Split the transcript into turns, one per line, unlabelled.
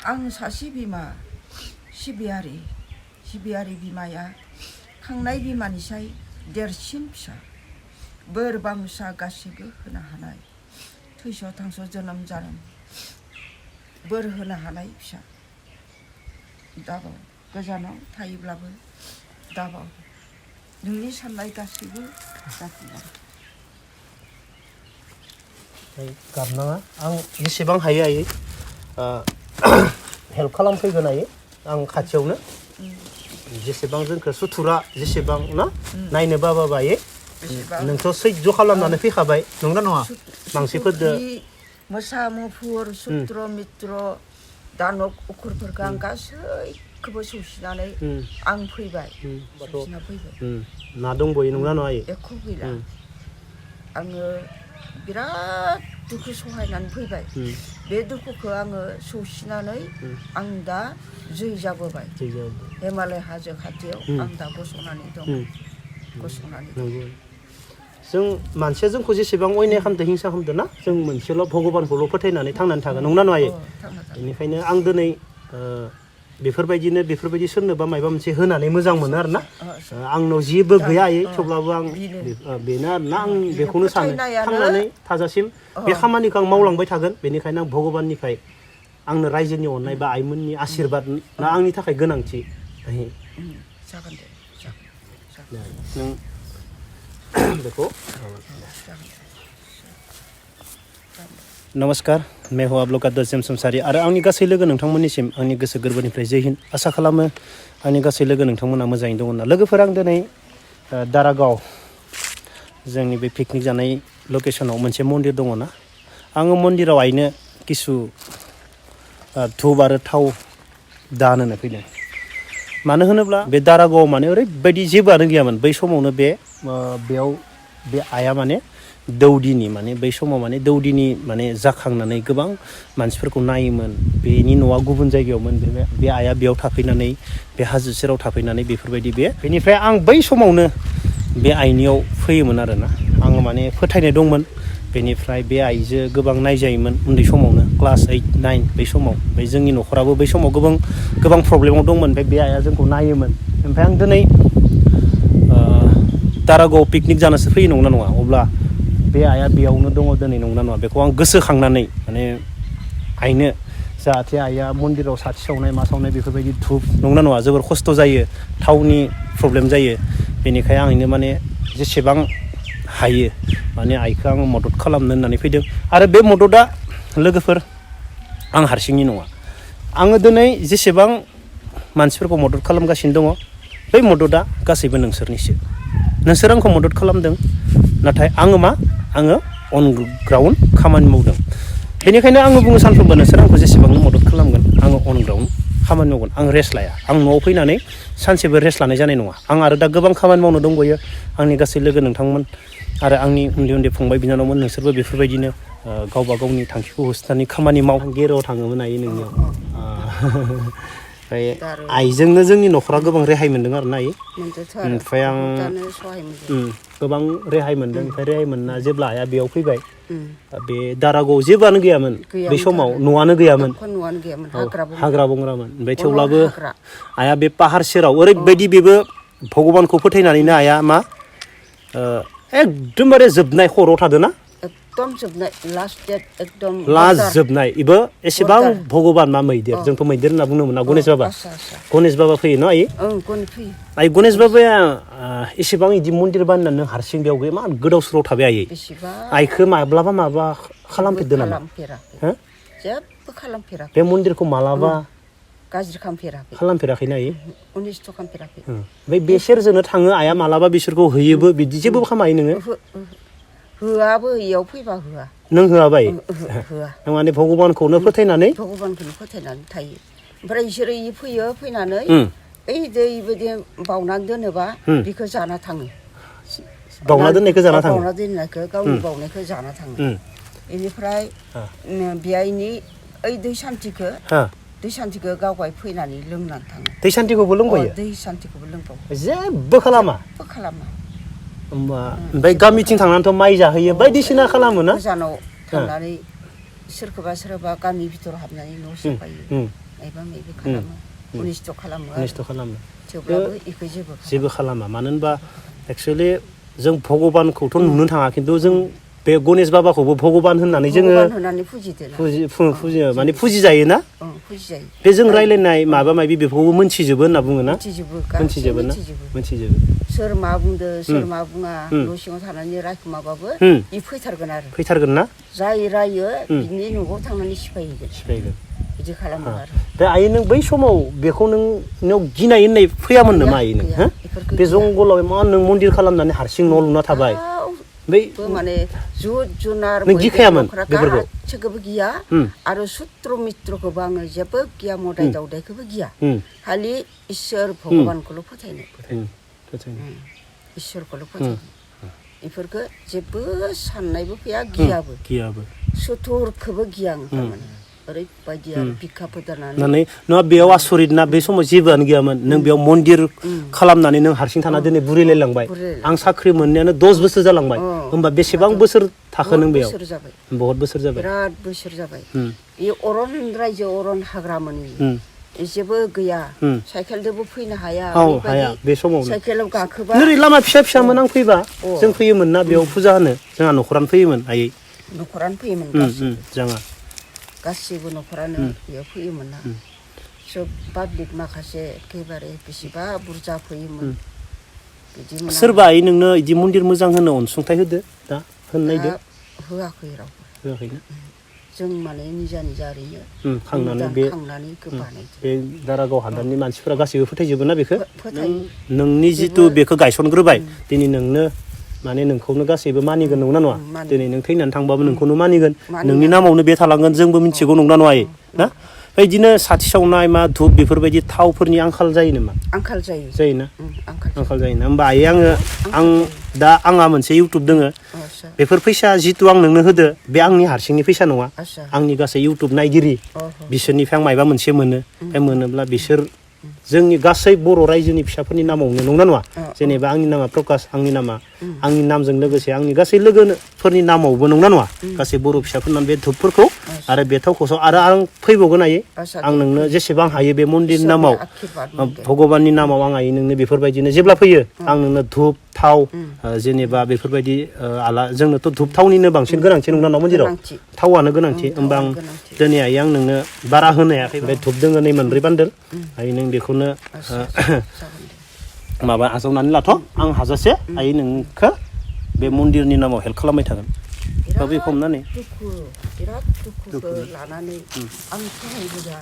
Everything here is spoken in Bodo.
आं सासे बिमा सिबियारि बिमाया खांनाय बिमानिसाय देरसिन फिसा बोर बांसा गासिबो होनो हानाय थैस' थांस' जोनोम बोर होनो हानाय फिसा दाबाव गोजानाव थायोब्लाबो दाबाव नोंनि साननाय गासैबो जाफुङा
गाबनाङा आं जेसेबां हायो आयै हेल्प खालामफैगोन आयै आं खाथियावनो जेसेबां जोंखौ सुथुरा जेसेबां ना नायनो बाबाबो आयै नोंथ' सैज्य खालामनानै फैखाबाय नंगौना नङा मानसिफोरजों
मोसा मुफुर सुत्र मित्र दानब उखुरफोरखौ आं गासैखौबो सौसिनानै आं फैबाय सौसिना फैबाय
ना दंबयो नंगौना नङा आयै
एख' गैला आङो बिराद दुखु सहायनानै फैबाय बे दुखुखौ आङो सौसिनानै आं दा जै जाबोबाय हिमालय हाजो खाथियाव आं दा गसंनानै दं
जों मानसिया जोंखौ जेसेबां अयनाय खालामदों हिंसा खालामदों ना जों मोनसेल' भगबानखौल' फोथायनानै थांनानै थागोन नंगौना नङा आयै बेनिखायनो आं दिनै बेफोरबायदि सोरनोबा माबा मोनसे होनानै मोजां मोनो आरोना आंनाव जेबो गैया आयै थेवब्लाबो आं बेनो आरोना आं बेखौनो सानो थांनानै थाजासिम बे खामानिखौ आं मावलांबाय थागोन बेनिखायनो आं भगबाननिफ्राय आंनो रायजोनि अननाय बा आइमोननि आशीर्बाद ना आंनि थाखाय गोनांथि
जागोन दे
नों बेखौ नमस्कार मैं हूँ आप लोग का दर्शन संसारी आरो आंनि गासै लोगो नोंथांमोननिसिम आंनि गोसो गोरबोनिफ्राय जय हिन्द आसा खालामो आंनि गासै लोगो नोंथांमोना मोजाङै दङ होनना लोगोफोर आं दिनै दारागाव जोंनि बे पिकनिक जानाय लकेसनाव मोनसे मन्दिर दङ ना आङो मन्दिराव आइनो किसु धुप आरो थाव दान होनो फैदों मानो होनोब्ला बे दारागावआव माने ओरैबायदि जेबोआनो गैयामोन बै समावनो बेयाव बे आइया माने दौदिनि माने बै समाव माने दौदिनि माने जाखांनानै गोबां मानसिफोरखौ नायोमोन बेनि न'आ गुबुन जायगायावमोन बे आइया बेयाव थाफैनानै बे हाजो सेराव थाफैनानै बेफोरबायदि बेनिफ्राय आं बै समावनो बे आइनियाव फैयोमोन आरोना आङो माने फोथायनाय दंमोन बेनिफ्राय बे आइजों गोबां नायजायोमोन उन्दै समावनो क्लास 8, 9 बै समाव ओमफ्राय जोंनि न'खराबो बै समाव गोबां प्रब्लेमाव दंमोन ओमफ्राय बे आइया जोंखौ नायोमोन ओमफ्राय आं दिनै दारागावआव पिकनिक जानोसो फैयो नंगौना नङा अब्ला बे आइया बेयावनो दङ दिनै नंगौना नङा बेखौ आं गोसोखांनानै माने आइनो जाहाथे आइया मन्दिराव साथि सावनाय मा सावनाय बेफोरबायदि धुप नंगौना नङा जोबोर खस्थ' जायो थावनि प्रब्लेम जायो बेनिखायनो आंनो माने जेसेबां हायो माने आइखौ आङो मदद खालामनो होननानै फैदों आरो बे मददआ लोगोफोर आं हारसिंनि नङा आङो दिनै जेसेबां मानसिफोरखौ मदद खालामगासिनो दङ बै मददआ गासैबो नोंसोर आंखौ मदद खालामदों नाथाय आङो अन ग्राउन्ड खामानि मावदों बेनिखायनो आङो बुङो सानफ्रोमबो नोंसोर आंखौ जेसेबांनो मदद खालामगोन आङो अन ग्राउन्ड खामानि मावगोन आं रेस्ट लाया आं न'आव फैनानै सानसेबो रेस्ट लानाय जानाय नङा आं आरो दा गोबां खामानि मावनो दंबायो आंनि गासै लोगो नोंथांमोन आरो आंनि उन्दै फंबाय बिनानावमोन नोंसोरबो बेफोरबायदिनो गावबा गावनि थांखिखौ होसोनानै खामानि माव गेराव थाङोमोन आइ नोंनियाव ओमफ्राय आइजोंनो जोंनि न'खरा गोबां रेहाय मोनदों आरो ना आइ ओमफ्राय आं गोबां रेहाय मोनदों ओमफ्राय रेहाय मोनना जेब्ला आइया बेयाव फैबाय बे दारागावआव जेबोआनो गैयामोन बै समाव न'आनो गैयामोन हाग्रा बंग्रामोन ओमफ्राय थेवब्लाबो आइया बे पाहार सेराव ओरैबायदि बेबो भगबानखौ फोथायनानैनो आइया एकदमबारे जोबनाय खर'आव थादों ना
एकदम जोबनाय
लास्ट जोबनाय इबो एसेबां भगबान मा मैदेर जोंथ' मैदेर होनना बुंनो मोना गणेश बाबा फैयो न आइ गणेश बाबाया एसेबां इदि मन्दिर बानायनानै हारसिं बेयाव मा गोदाव सोराव थाबाय आइखौ माब्लाबा माबा खालामफेरदों नामा
जेबो खालामफेराखै
बे मन्दिरखौ मालाबा
गाज्रि
खालामफेराखैना आइ
अनिस्थ' खालामफेराखै
ओमफ्राय बे सेरजोंनो थाङो आइया मालाबा बिसोरखौ होयोबो बिदि जेबो खामायो नोङो
होआबो इयाव फैबा होआ
नों होआबाय
होआ
माने भगबानखौनो फोथायनानै
थायो ओमफ्राय बिसोरो फैयो फैनानै ओइ दैबायदि बावनानै दोनोबा बेखौ जाना थाङो
बावना दोननायखौ जाना थाङो
गावनि बावनायखौ जाना थाङो बेनिफ्राय बेहायनि ओइ दै सान्थिखौ गावगाय फैनानै लोंनानै थाङो
दै सान्थिखौबो लोंबायो
दै सान्थिखौबो लोंबावो
जेबो खालामा ओमफ्राय गामिथिं थांनानैथ' माइ जाहैयो बायदिसिना खालामो ना
गोजानाव थांनानै सोरबा गामि भितराव हाबनानै न' सिफायो मायबा मायबि खालामो अनिष्ट' खालामो
अनिष्ट' खालामो
थेवब्लाबो इखो
जेबो खालामा मानो होनबा एक्चुअलि जों भगबानखौथ' नुनो थाङा खिन्थु जों बे गणेश बाबाखौबो भगबान होननानै जोङो
भगबान होननानै
फुजियो माने फुजिजायो ना
फुजिजायो
बे जों रायलायनाय माबा माबि बेफोरखौबो मोनथिजोबो होनना बुङो ना
मोनथिजोबो
ना मोनथिजोबो
सोर मा बुंदो सोर मा बुङा न' सिङाव थानानै रायखुमाबाबो इ फैथारगोन ना जाय रायो बिनि न'आव थांनानै सिफायगोन बिदि खालामो आरो
दा आइ नों बै समाव बेखौ नोंनाव गिनाय होननाय फैयामोन नामा आइ नों बे जंगलाव इमान नों मन्दिर खालामनानै हारसिं न' लुना थाबाय बै
माने जुद जुनार
नों गिखायामोन बेफोरखौ
गासैखौबो गिया आरो सुत्र मित्रखौबो आङो जेबो गिया मोदाय दावदायखौबो गिया खालि इसोर भगबानखौल' फोथायनाय इसोरखौल' फोथायनाय बेफोरखौ जेबो साननायबो फैया गियाबो सुथुरखौबो गिया आं थारमाने ओरैबायदि आरो बिखा फोदारनानै
नङा बेयाव आसरित ना बे समाव जेबोआनो गैयामोन नों बेयाव मन्दिर खालामनानै नों हारसिं थाना दिनै बुरिलायलांबाय आं साख्रि मोननायानो 10 बोसोर जालांबाय होमबा बेसेबां बोसोर थाखो नों बेयाव बहुत बोसोर जाबाय
बिराद बोसोर जाबाय बे अरन रायजो अरन हाग्रामोन जेबो गैया साइकेलजोंबो फैनो हाया
बे समाव
साइकेलाव गाखोबा
ओरै लामा फिसा फिसामोन आं फैबा जों फैयोमोन ना बेयाव फुजा होनो जोंहा न'खरानो फैयोमोन आयै
न'खरानो फैयोमोन
जोंहा
गासिबो न'खरानो बेयाव फैयोमोन ना सब पाब्लिक माखासे एखेबारे बेसेबा बुरजा फैयोमोन बिदिमोन
सोरबा नोंनो इदि मन्दिर मोजां होनो अनसुंथाइ होदो दा होननायदो
होआखै रावबो
होआखैना
जों माने निजा ओरैनो
खांनानै
बानायदो
बे दारागाव हादाननि मानसिफोरा गासैबो फोथायजोबो ना बेखौ नोंनि जितु बेखौ गायसनग्रोबाय दिनै नोंनो माने नोंखौनो गासैबो मानिगोन नंगौना नङा दिनै नों थैनानै थांबाबो नोंखौनो मानिगोन नोंनि नामावनो बे थालांगोन जोंबो मिथिगौ नंगौना नङा ना बिदिनो साथि सावनाय मा धुप बेफोरबायदि थावफोरनि आंखाल जायो नामा जायोना आंखाल जायोना होमबा आं दा आंहा मोनसे इउटुब दोङो बेफोर फैसा जितु आं नोंनो होदो बे आंनि हारसिंनि फैसा नङा आंनि गासै इउटुब नायगिरि बिसोरनिफ्राय आं मायबा मोनसे मोनो मोनोब्ला बिसोर जोंनि गासै बर' रायजोनि फिसाफोरनि नामावनो नंगौना नङा जेनेबा आंनि नामा प्रकाश आंनि नामा आंनि नामजों लोगोसे आंनि गासै लोगोफोरनि नामावबो नंगौना नङा गासै बर' फिसाफोरनाव बे धुपफोरखौ आरो बे थावखौसो आरो आं फैबावगोन आयै आं नोंनो जेसेबां हायो बे मन्दिरनि नामाव भगबाननि नामाव आं आयै नोंनो बेफोरबायदिनो जेब्ला फैयो आं नोंनो धुप थाव जेनेबा बेफोरबायदि जोंनोथ' धुप थावनिनो बांसिन गोनांथि नंगौना नङा मन्दिराव थावआनो गोनांथि होमबा आं दिनै आयै आं नोंनो बारा होनो हायाखै ओमफ्राय धुप दोङो नै 2 बान्दोल आयै नों बेखौनो माबा आजावनानै लाथ' आं हाजासे आयै नोंखौ बे मन्दिरनि नामाव हेल्प खालामबाय थागोन दा बे हमनानै
बिराद दुखुखौ लानानै आं सहायबोदों